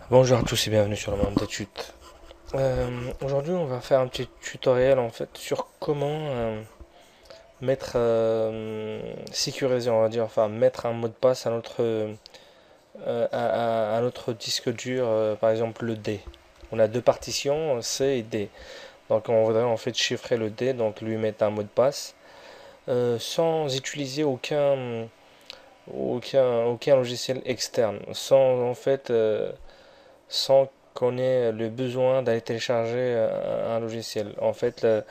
Bonjour à tous et bienvenue sur le monde d'études. Aujourd'hui, on va faire un petit tutoriel en fait sur comment mettre sécuriser, on va dire, enfin mettre un mot de passe à notre disque dur, par exemple le D. On a deux partitions, C et D. Donc on voudrait en fait chiffrer le D, donc lui mettre un mot de passe sans utiliser aucun logiciel externe, sans qu'on ait le besoin d'aller télécharger un logiciel. En fait, le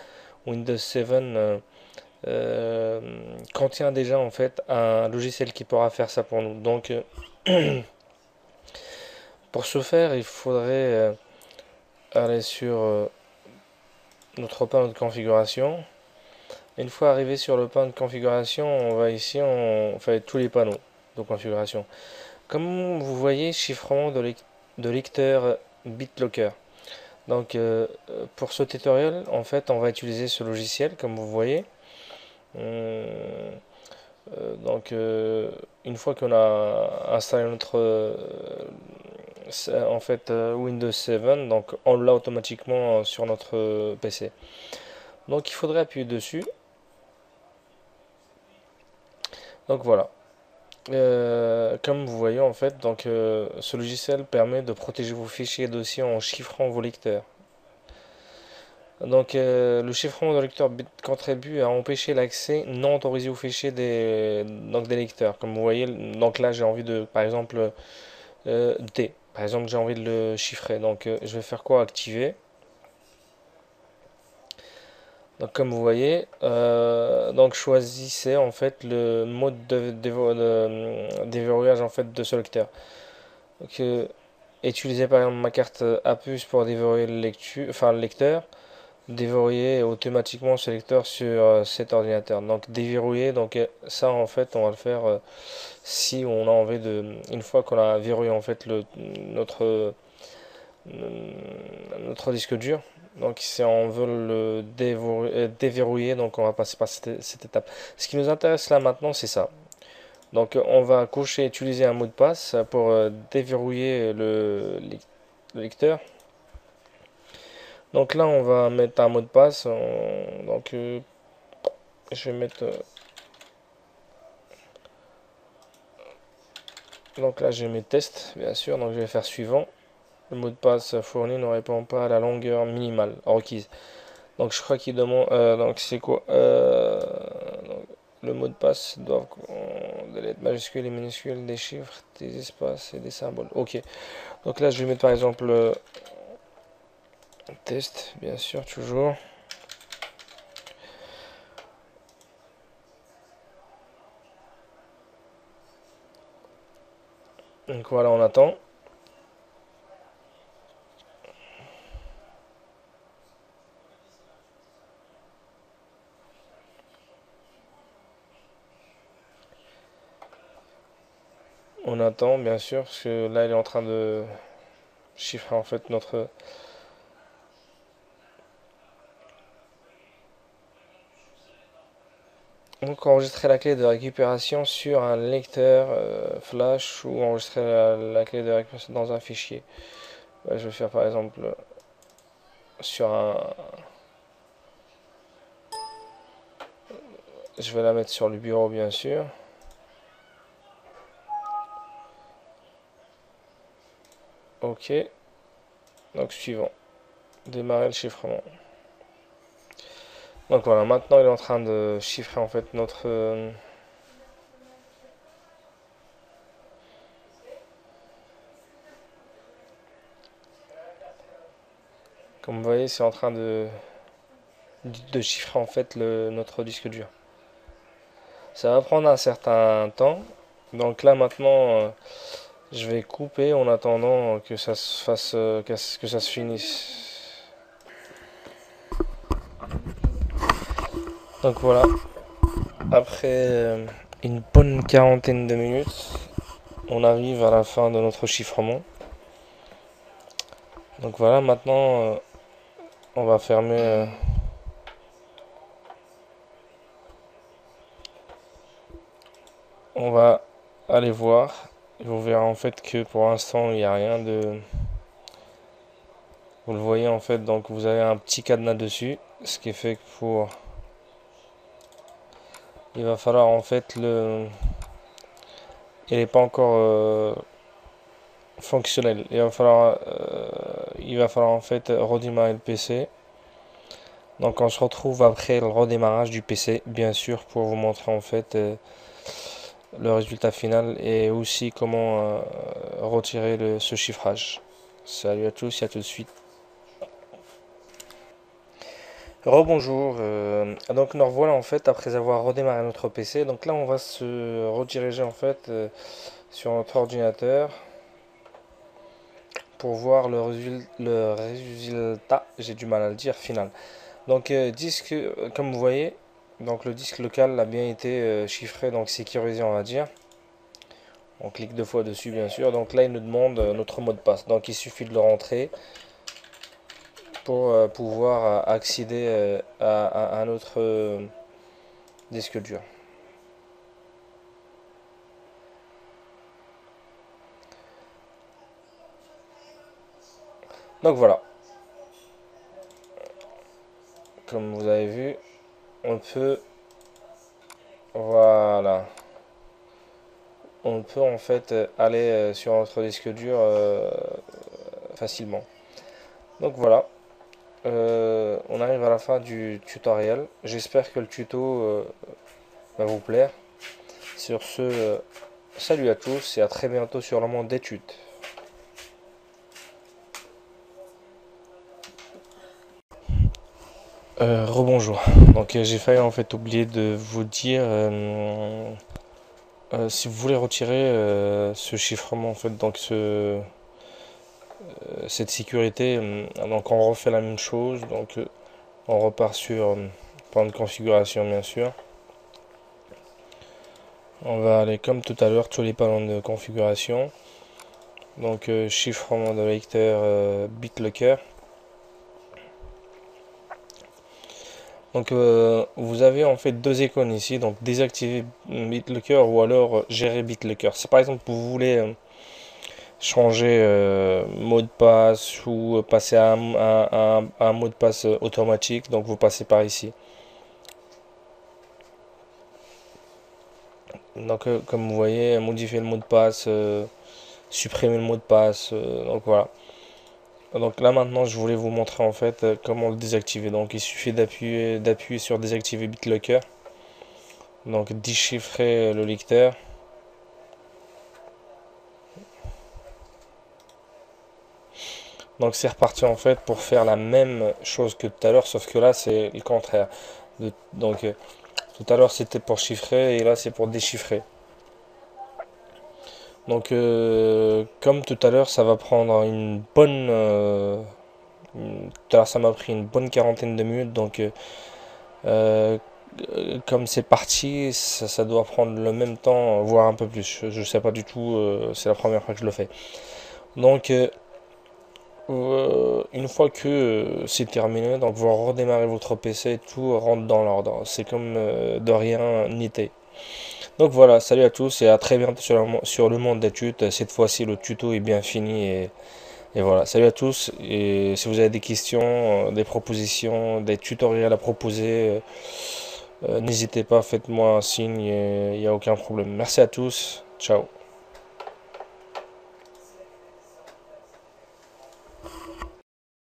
Windows 7 contient déjà en fait un logiciel qui pourra faire ça pour nous. Donc, pour ce faire, il faudrait aller sur notre panneau de configuration. Une fois arrivé sur le panneau de configuration, on va ici, on fait tous les panneaux de configuration. Comme vous voyez, chiffrement de lecteur BitLocker. Donc pour ce tutoriel, en fait, on va utiliser ce logiciel, comme vous voyez. Euh, donc une fois qu'on a installé notre Windows 7, donc on l'a automatiquement sur notre PC. Donc il faudrait appuyer dessus. Donc voilà. Comme vous voyez en fait, ce logiciel permet de protéger vos fichiers et dossiers en chiffrant vos lecteurs. Le chiffrement de lecteur bit contribue à empêcher l'accès non autorisé aux fichiers des lecteurs. Comme vous voyez, donc là j'ai envie de, par exemple, D. Par exemple, j'ai envie de le chiffrer. Je vais faire quoi? Activer. Donc comme vous voyez, choisissez en fait le mode de déverrouillage en fait de ce lecteur. Donc, utilisez par exemple ma carte A+ pour déverrouiller le lecteur. Déverrouiller automatiquement ce lecteur sur cet ordinateur. Donc déverrouiller, ça en fait on va le faire si on a envie une fois qu'on a verrouillé en fait notre disque dur. Donc si on veut le déverrouiller, donc on va passer par cette étape. Ce qui nous intéresse là maintenant, c'est ça. Donc on va cocher utiliser un mot de passe pour déverrouiller le lecteur. Donc là, on va mettre un mot de passe. Je vais mettre. Donc là, j'ai mes tests, bien sûr. Donc je vais faire suivant. Le mot de passe fourni ne répond pas à la longueur minimale requise. Donc je crois qu'il demande. Donc c'est quoi le mot de passe doit des lettres majuscules et minuscules, des chiffres, des espaces et des symboles. Ok. Donc là, je vais mettre par exemple test, bien sûr, toujours. Donc voilà, on attend. On attend, bien sûr, parce que là, il est en train de chiffrer en fait notre. Donc enregistrer la clé de récupération sur un lecteur flash ou enregistrer la clé de récupération dans un fichier. Ouais, je vais faire par exemple sur un. Je vais la mettre sur le bureau bien sûr. Ok. Donc suivant. Démarrer le chiffrement. Donc voilà, maintenant il est en train de chiffrer en fait notre. Comme vous voyez, c'est en train de chiffrer en fait notre disque dur. Ça va prendre un certain temps. Donc là maintenant, je vais couper en attendant que ça se fasse, que ça se finisse. Donc voilà, après une bonne quarantaine de minutes, on arrive à la fin de notre chiffrement. Donc voilà, maintenant on va fermer. On va aller voir. Et vous verrez en fait que pour l'instant il n'y a rien de. Vous le voyez en fait, donc vous avez un petit cadenas dessus, ce qui fait que il va falloir en fait il n'est pas encore fonctionnel. Il va falloir en fait redémarrer le PC. Donc on se retrouve après le redémarrage du PC, bien sûr, pour vous montrer en fait le résultat final et aussi comment retirer ce chiffrage. Salut à tous et à tout de suite. Rebonjour, donc nous revoilà en fait après avoir redémarré notre PC. Donc là on va se rediriger en fait sur notre ordinateur pour voir le résultat, j'ai du mal à le dire, final. Donc disque, comme vous voyez, donc le disque local a bien été chiffré, donc sécurisé on va dire. On clique deux fois dessus bien sûr. Donc là il nous demande notre mot de passe. Donc il suffit de le rentrer pour pouvoir accéder à notre disque dur. Donc voilà, comme vous avez vu, on peut, voilà, on peut en fait aller sur notre disque dur facilement. Donc voilà, on arrive à la fin du tutoriel. J'espère que le tuto va vous plaire. Sur ce, salut à tous et à très bientôt sur le monde d'études. Rebonjour. Donc j'ai failli en fait oublier de vous dire si vous voulez retirer ce chiffrement en fait, donc cette sécurité, donc on refait la même chose. Donc on repart sur plan de configuration bien sûr. On va aller comme tout à l'heure tous les panneaux de configuration. Donc chiffrement de lecteur BitLocker. Donc vous avez en fait deux icônes ici, donc désactiver BitLocker ou alors gérer BitLocker. Si par exemple vous voulez changer mot de passe ou passer à un mot de passe automatique, donc vous passez par ici. Donc comme vous voyez, modifier le mot de passe, supprimer le mot de passe, donc voilà. Donc là maintenant je voulais vous montrer en fait comment le désactiver. Donc il suffit d'appuyer sur désactiver BitLocker. Donc déchiffrer le lecteur. Donc c'est reparti en fait pour faire la même chose que tout à l'heure, sauf que là c'est le contraire. Donc tout à l'heure c'était pour chiffrer et là c'est pour déchiffrer. Donc comme tout à l'heure ça va prendre une bonne... tout à l'heure ça m'a pris une bonne quarantaine de minutes. Donc euh, comme c'est parti, ça doit prendre le même temps, voire un peu plus. Je sais pas du tout, c'est la première fois que je le fais. Donc une fois que c'est terminé, donc vous redémarrez votre PC et tout rentre dans l'ordre. C'est comme de rien n'était. Donc voilà, salut à tous et à très bientôt sur le monde d'études. Cette fois-ci, le tuto est bien fini et voilà. Salut à tous et si vous avez des questions, des propositions, des tutoriels à proposer, n'hésitez pas, faites-moi un signe, il n'y a aucun problème. Merci à tous, ciao.